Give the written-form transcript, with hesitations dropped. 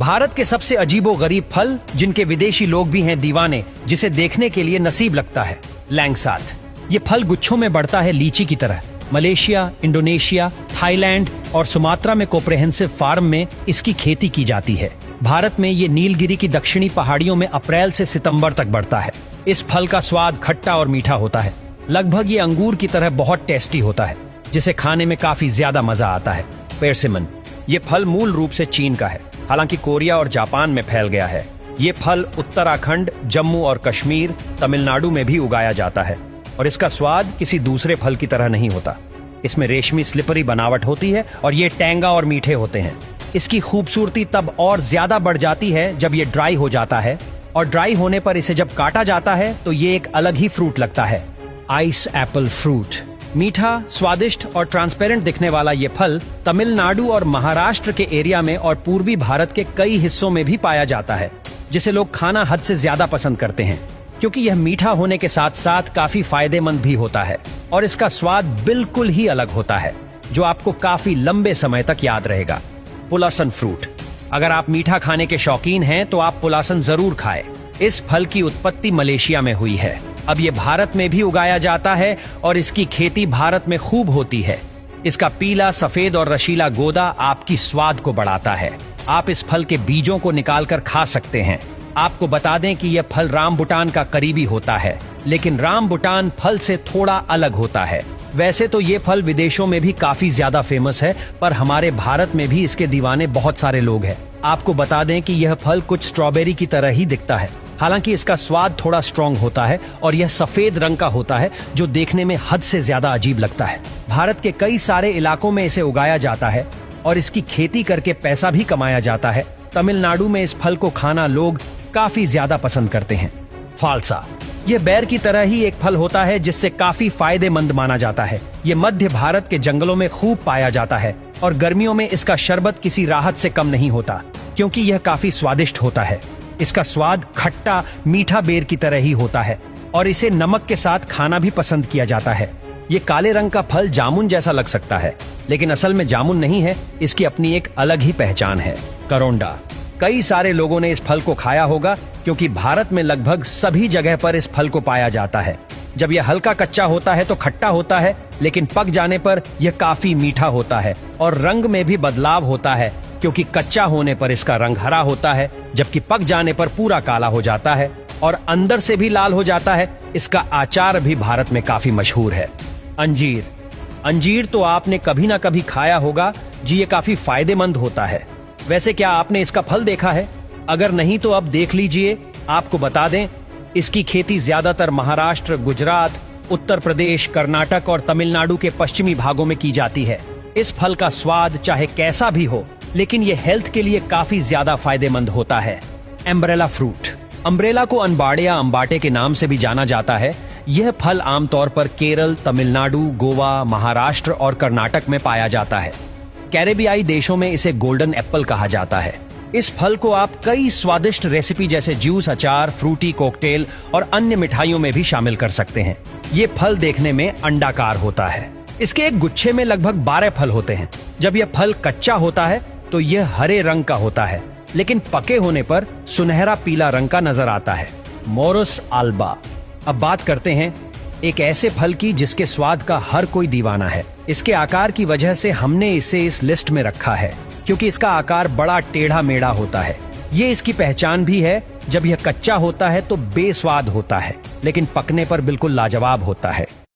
भारत के सबसे अजीबोगरीब फल जिनके विदेशी लोग भी हैं दीवाने, जिसे देखने के लिए नसीब लगता है, लैंगसात। ये फल गुच्छों में बढ़ता है लीची की तरह। मलेशिया, इंडोनेशिया, थाईलैंड और सुमात्रा में कॉम्प्रिहेंसिव फार्म में इसकी खेती की जाती है। भारत में ये नीलगिरी की दक्षिणी पहाड़ियों में अप्रैल से सितंबर तक बढ़ता है। इस फल का स्वाद खट्टा और मीठा होता है। लगभग ये अंगूर की तरह बहुत टेस्टी होता है, जिसे खाने में काफी ज्यादा मजा आता है। पेर्सिमन। ये फल मूल रूप से चीन का है, हालांकि कोरिया और जापान में फैल गया है। ये फल उत्तराखंड, जम्मू और कश्मीर, तमिलनाडु में भी उगाया जाता है और इसका स्वाद किसी दूसरे फल की तरह नहीं होता। इसमें रेशमी स्लिपरी बनावट होती है और ये टेंगा और मीठे होते हैं। इसकी खूबसूरती तब और ज्यादा बढ़ जाती है जब ये ड्राई हो जाता है, और ड्राई होने पर इसे जब काटा जाता है तो ये एक अलग ही फ्रूट लगता है, आइस एप्पल फ्रूट। मीठा, स्वादिष्ट और ट्रांसपेरेंट दिखने वाला ये फल तमिलनाडु और महाराष्ट्र के एरिया में और पूर्वी भारत के कई हिस्सों में भी पाया जाता है, जिसे लोग खाना हद से ज्यादा पसंद करते हैं, क्योंकि यह मीठा होने के साथ साथ काफी फायदेमंद भी होता है और इसका स्वाद बिल्कुल ही अलग होता है, जो आपको काफी लंबे समय तक याद रहेगा। पुलासन फ्रूट। अगर आप मीठा खाने के शौकीन हैं तो आप पुलासन जरूर खाएं। इस फल की उत्पत्ति मलेशिया में हुई है। अब ये भारत में भी उगाया जाता है और इसकी खेती भारत में खूब होती है। इसका पीला, सफेद और रशीला गोदा आपकी स्वाद को बढ़ाता है। आप इस फल के बीजों को निकालकर खा सकते हैं। आपको बता दें कि यह फल रामबुटान का करीबी होता है, लेकिन रामबुटान फल से थोड़ा अलग होता है। वैसे तो ये फल विदेशों में भी काफी ज्यादा फेमस है, पर हमारे भारत में भी इसके दीवाने बहुत सारे लोग हैं। आपको बता दें कि यह फल कुछ स्ट्रॉबेरी की तरह ही दिखता है, हालांकि इसका स्वाद थोड़ा स्ट्रॉन्ग होता है और यह सफेद रंग का होता है, जो देखने में हद से ज्यादा अजीब लगता है। भारत के कई सारे इलाकों में इसे उगाया जाता है और इसकी खेती करके पैसा भी कमाया जाता है। तमिलनाडु में इस फल को खाना लोग काफी ज्यादा पसंद करते हैं। फालसा। यह बेर की तरह ही एक फल होता है, जिससे काफी फायदेमंद माना जाता है। ये मध्य भारत के जंगलों में खूब पाया जाता है और गर्मियों में इसका शरबत किसी राहत से कम नहीं होता, क्योंकि यह काफी स्वादिष्ट होता है। इसका स्वाद खट्टा मीठा बेर की तरह ही होता है और इसे नमक के साथ खाना भी पसंद किया जाता है। ये काले रंग का फल जामुन जैसा लग सकता है, लेकिन असल में जामुन नहीं है। इसकी अपनी एक अलग ही पहचान है। करोंडा। कई सारे लोगों ने इस फल को खाया होगा, क्योंकि भारत में लगभग सभी जगह पर इस फल को पाया जाता है। जब यह हल्का कच्चा होता है तो खट्टा होता है, लेकिन पक जाने पर यह काफी मीठा होता है और रंग में भी बदलाव होता है, क्योंकि कच्चा होने पर इसका रंग हरा होता है, जबकि पक जाने पर पूरा काला हो जाता है और अंदर से भी लाल हो जाता है। इसका अचार भी भारत में काफी मशहूर है। अंजीर। अंजीर तो आपने कभी ना कभी खाया होगा जी, ये काफी फायदेमंद होता है। वैसे क्या आपने इसका फल देखा है? अगर नहीं तो अब देख लीजिए। आपको बता दें, इसकी खेती ज्यादातर महाराष्ट्र, गुजरात, उत्तर प्रदेश, कर्नाटक और तमिलनाडु के पश्चिमी भागों में की जाती है। इस फल का स्वाद चाहे कैसा भी हो, लेकिन यह हेल्थ के लिए काफी ज्यादा फायदेमंद होता है। Umbrella fruit. अम्ब्रेला को अनबाड़े या अम्बाटे के नाम से भी जाना जाता है। यह फल आमतौर पर केरल, तमिलनाडु, गोवा, महाराष्ट्र और कर्नाटक में पाया जाता है। कैरेबियाई देशों में इसे गोल्डन एप्पल कहा जाता है। इस फल को आप कई स्वादिष्ट रेसिपी जैसे जूस, अचार, फ्रूटी कॉकटेल और अन्य मिठाइयों में भी शामिल कर सकते हैं। ये फल देखने में अंडाकार होता है। इसके एक गुच्छे में लगभग 12 फल होते हैं। जब यह फल कच्चा होता है तो यह हरे रंग का होता है, लेकिन पके होने पर सुनहरा पीला रंग का नजर आता है। Morris Alba. अब बात करते हैं एक ऐसे फल की जिसके स्वाद का हर कोई दीवाना है। इसके आकार की वजह से हमने इसे इस लिस्ट में रखा है, क्योंकि इसका आकार बड़ा टेढ़ा मेढ़ा होता है। ये इसकी पहचान भी है। जब यह कच्चा होता है तो बेस्वाद होता है, लेकिन पकने पर बिल्कुल लाजवाब होता है।